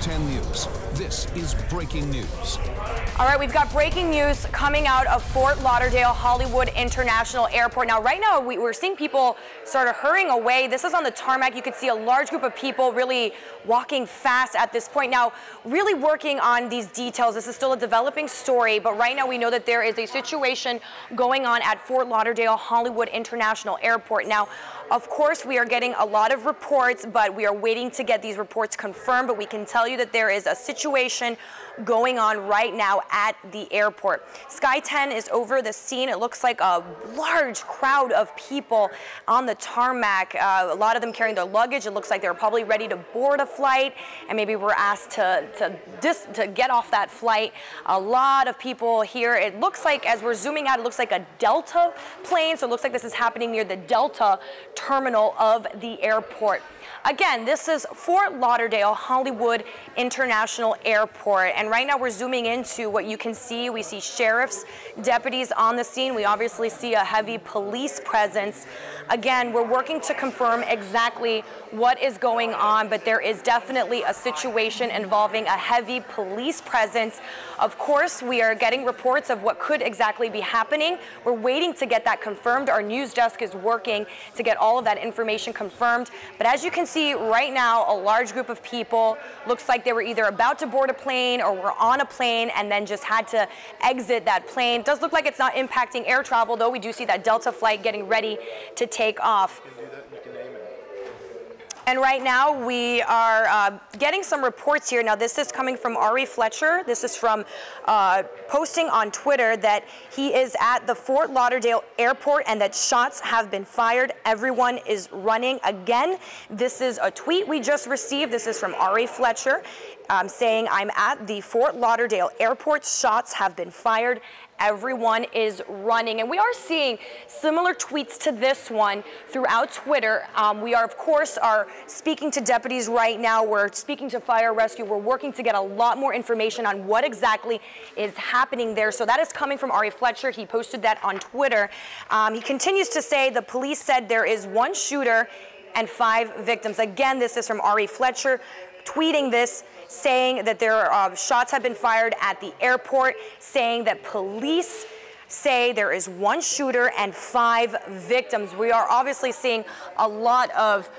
10 News. This is breaking news. All right, we've got breaking news coming out of Fort Lauderdale-Hollywood International Airport. Now, right now, we're seeing people sort of hurrying away. This is on the tarmac. You can see a large group of people really walking fast at this point. Now, really working on these details. This is still a developing story, but right now we know that there is a situation going on at Fort Lauderdale-Hollywood International Airport. Now, of course, we are getting a lot of reports, but we are waiting to get these reports confirmed. But we can tell you that there is a situation going on right now at the airport. Sky 10 is over the scene. It looks like a large crowd of people on the tarmac. A lot of them carrying their luggage. It looks like they're probably ready to board a flight, and maybe were asked to get off that flight. A lot of people here. It looks like, as we're zooming out, it looks like a Delta plane. So it looks like this is happening near the Delta terminal of the airport. Again, this is Fort Lauderdale-Hollywood International Airport. And right now we're zooming into what you can see. We see sheriffs, deputies on the scene. We obviously see a heavy police presence. Again, we're working to confirm exactly what is going on, but there is definitely a situation involving a heavy police presence. Of course, we are getting reports of what could exactly be happening. We're waiting to get that confirmed. Our news desk is working to get all of that information confirmed. But as you can see right now, a large group of people, looks like they were either about to board a plane or were on a plane and then just had to exit that plane. It does look like it's not impacting air travel, though. We do see that Delta flight getting ready to take off. And right now we are getting some reports here. Now this is coming from Ari Fletcher. This is from posting on Twitter that he is at the Fort Lauderdale airport and that shots have been fired. Everyone is running. Again, this is a tweet we just received. This is from Ari Fletcher saying, "I'm at the Fort Lauderdale airport. Shots have been fired. Everyone is running." And we are seeing similar tweets to this one throughout Twitter. We are, of course, speaking to deputies right now. We're speaking to fire rescue. We're working to get a lot more information on what exactly is happening there. So that is coming from Ari Fletcher. He posted that on Twitter. He continues to say the police said there is one shooter and 5 victims. Again, this is from Ari Fletcher tweeting this, saying that there are shots have been fired at the airport, saying that police say there is one shooter and 5 victims. We are obviously seeing a lot of,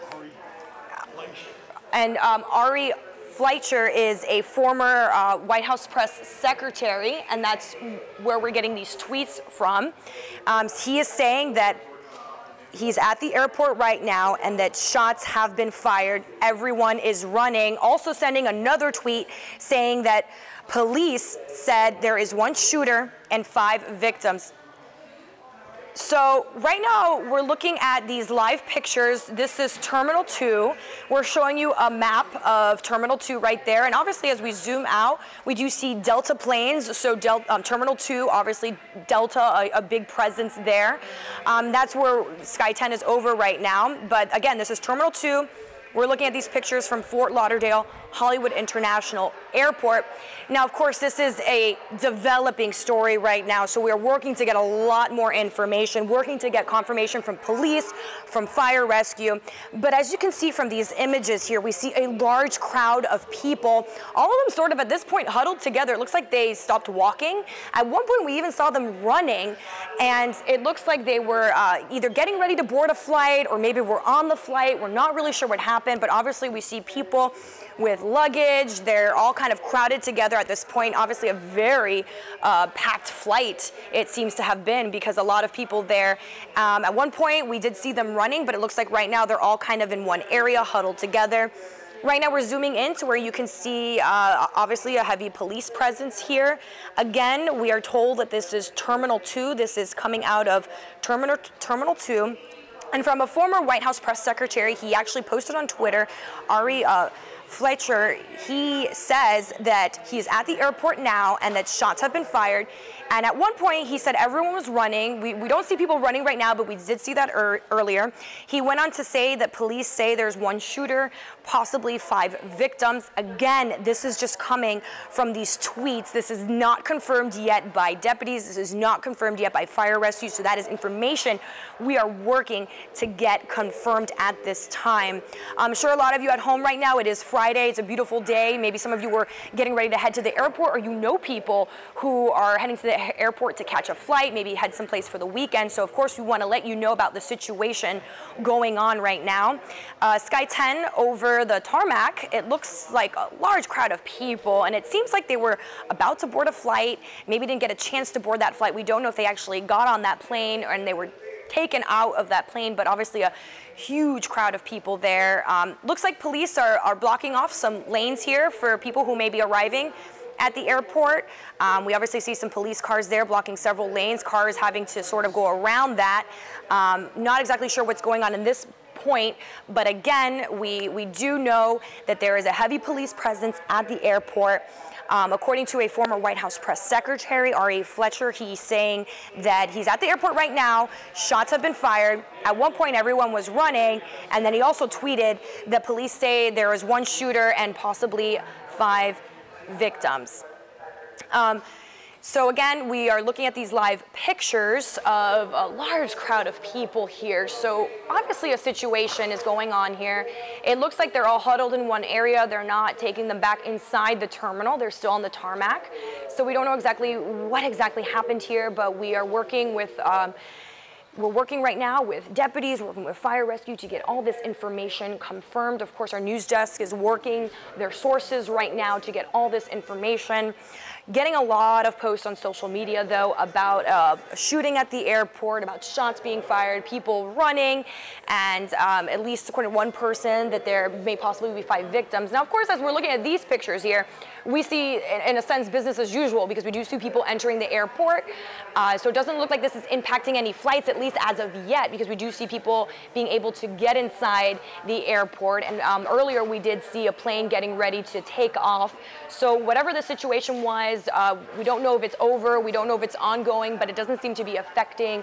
and Ari Fletcher is a former White House press secretary, and that's where we're getting these tweets from. He is saying that he's at the airport right now and that shots have been fired. Everyone is running. Also sending another tweet saying that police said there is one shooter and 5 victims. So right now we're looking at these live pictures. This is Terminal 2. We're showing you a map of Terminal 2 right there. And obviously as we zoom out, we do see Delta planes. So Terminal 2, obviously Delta, a big presence there. That's where Sky 10 is over right now. But again, this is Terminal 2. We're looking at these pictures from Fort Lauderdale-Hollywood International Airport. Now, of course, this is a developing story right now, so we're working to get a lot more information, working to get confirmation from police, from fire rescue. But as you can see from these images here, we see a large crowd of people, all of them sort of at this point huddled together. It looks like they stopped walking. At one point, we even saw them running, and it looks like they were either getting ready to board a flight or maybe were on the flight. We're not really sure what happened, but obviously we see people with luggage. They're all kind of crowded together at this point. Obviously a very packed flight it seems to have been, because a lot of people there. At one point we did see them running, but it looks like right now they're all kind of in one area huddled together. Right now we're zooming in to where you can see obviously a heavy police presence here. Again, we are told that this is Terminal 2. This is coming out of Terminal 2. And from a former White House press secretary, he actually posted on Twitter, Ari Fletcher, he says that he's at the airport now and that shots have been fired. And at one point, he said everyone was running. We don't see people running right now, but we did see that earlier. He went on to say that police say there's one shooter, possibly 5 victims. Again, this is just coming from these tweets. This is not confirmed yet by deputies. This is not confirmed yet by fire rescue. So that is information we are working to get confirmed at this time. I'm sure a lot of you at home right now, it is Friday. It's a beautiful day. Maybe some of you were getting ready to head to the airport, or you know people who are heading to the airport to catch a flight, maybe head someplace for the weekend. So of course we want to let you know about the situation going on right now. Sky 10 over the tarmac, it looks like a large crowd of people, and it seems like they were about to board a flight, maybe didn't get a chance to board that flight. We don't know if they actually got on that plane and they were taken out of that plane, but obviously a huge crowd of people there. Looks like police are blocking off some lanes here for people who may be arriving at the airport. We obviously see some police cars there blocking several lanes, cars having to sort of go around that. Not exactly sure what's going on in this point, but again, we do know that there is a heavy police presence at the airport. According to a former White House press secretary, R.A. Fletcher, he's saying that he's at the airport right now. Shots have been fired. At one point, everyone was running, and then he also tweeted that police say there is one shooter and possibly 5 victims. So again, we are looking at these live pictures of a large crowd of people here. So obviously a situation is going on here. It looks like they're all huddled in one area. They're not taking them back inside the terminal. They're still on the tarmac. So we don't know exactly what exactly happened here, but we are working with we're working right now with deputies, working with fire rescue to get all this information confirmed. Of course, our news desk is working their sources right now to get all this information. Getting a lot of posts on social media, though, about a shooting at the airport, about shots being fired, people running, and at least according to one person that there may possibly be 5 victims. Now, of course, as we're looking at these pictures here, we see, in a sense, business as usual, because we do see people entering the airport. So it doesn't look like this is impacting any flights, at least as of yet, because we do see people being able to get inside the airport. And earlier we did see a plane getting ready to take off. So whatever the situation was, we don't know if it's over, we don't know if it's ongoing, but it doesn't seem to be affecting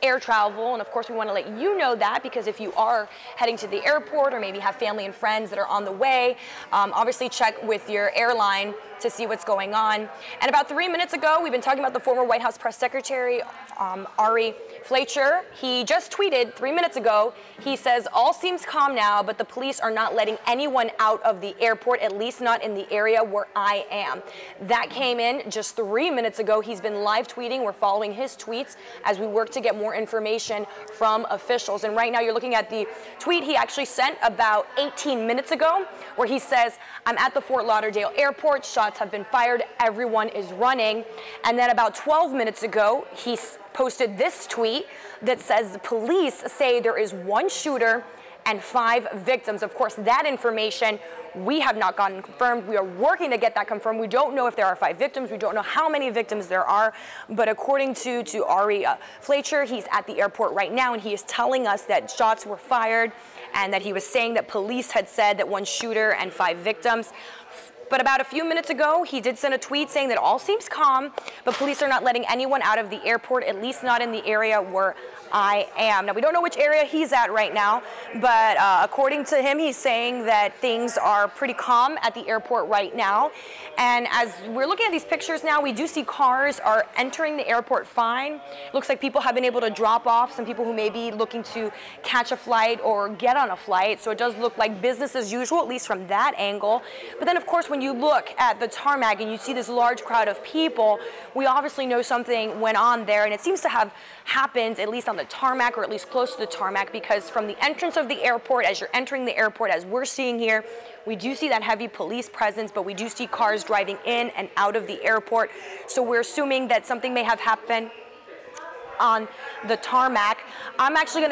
air travel. And of course we want to let you know that, because if you are heading to the airport or maybe have family and friends that are on the way, obviously check with your airline to see what's going on. And about 3 minutes ago, we've been talking about the former White House press secretary, R.A. Fletcher. He just tweeted 3 minutes ago. He says, all seems calm now, but the police are not letting anyone out of the airport, at least not in the area where I am. That came in just 3 minutes ago. He's been live tweeting. We're following his tweets as we work to get more information from officials. And right now you're looking at the tweet he actually sent about 18 minutes ago, where he says, I'm at the Fort Lauderdale airport. Shots have been fired. Everyone is running. And then about 12 minutes ago, he posted this tweet that says the police say there is one shooter and 5 victims. Of course, that information we have not gotten confirmed. We are working to get that confirmed. We don't know if there are 5 victims. We don't know how many victims there are. But according to Ari Fletcher, he's at the airport right now, and he is telling us that shots were fired and that he was saying that police had said that one shooter and 5 victims. But about a few minutes ago, he did send a tweet saying that all seems calm, but police are not letting anyone out of the airport, at least not in the area where I am. Now, we don't know which area he's at right now, but according to him, he's saying that things are pretty calm at the airport right now. And as we're looking at these pictures now, we do see cars are entering the airport fine. Looks like people have been able to drop off, some people who may be looking to catch a flight or get on a flight. So it does look like business as usual, at least from that angle. But then, of course, when you look at the tarmac and you see this large crowd of people, we obviously know something went on there, and it seems to have happened at least on the tarmac, or at least close to the tarmac, because from the entrance of the airport, as you're entering the airport, as we're seeing here, we do see that heavy police presence, but we do see cars driving in and out of the airport. So we're assuming that something may have happened on the tarmac. I'm actually going to